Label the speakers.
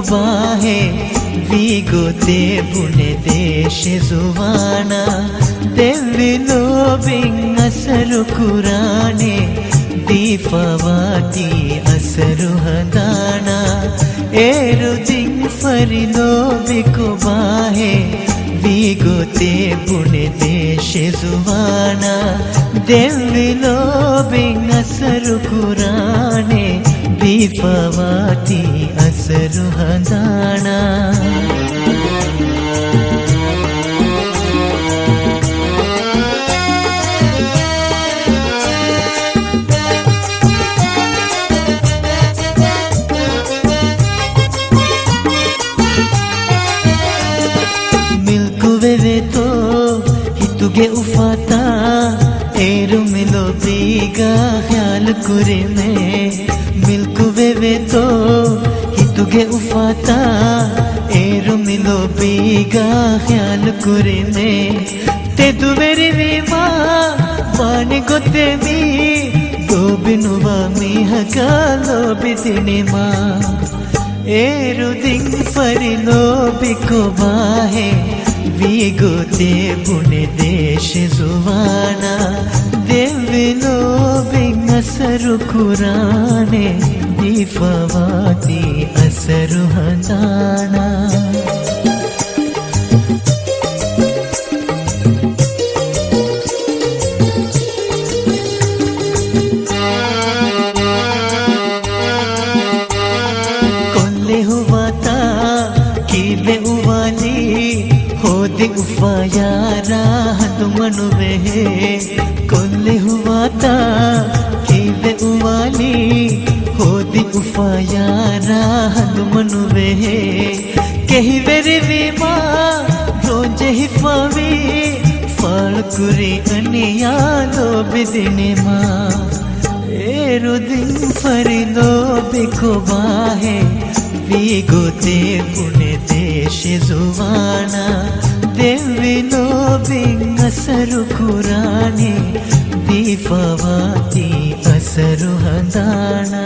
Speaker 1: bahe vigo te bune deshe zuwana devilo bin asaru kurane difawati asaru hadana eru din farino biko bahe vigo te bune deshe zuwana devilo bin asaru kurane difawati asaru hadana तुगे उफाता एरु मिलो बीगा ख्याल कुरे में मिल्कु वे तो ही तुगे उफाता एरु मिलो बीगा ख्याल कुरे में ते दुवेरी वीमा वाने गोते मी दो बिनुवा मी हकालो बिदिने मा एरु दिन फरिलो बिको बाहे vigo te bune deshe zuwana devilo bin asaru kurane difawati asaru hadana kolle huwa ta kive uwali उफा यारा तुमनु वे कोल्ले हुआ था कि वे उवाली हो दी उफा यारा तुमनु वे कही वेरी वीमा रोजे हिफावी फाल कुरी अनिया लो बिदिने मा एरु दिन फरिलो बिको बाहे vigo te bune deshe zuwana devilo bin asaru kurane difawati asaru hadana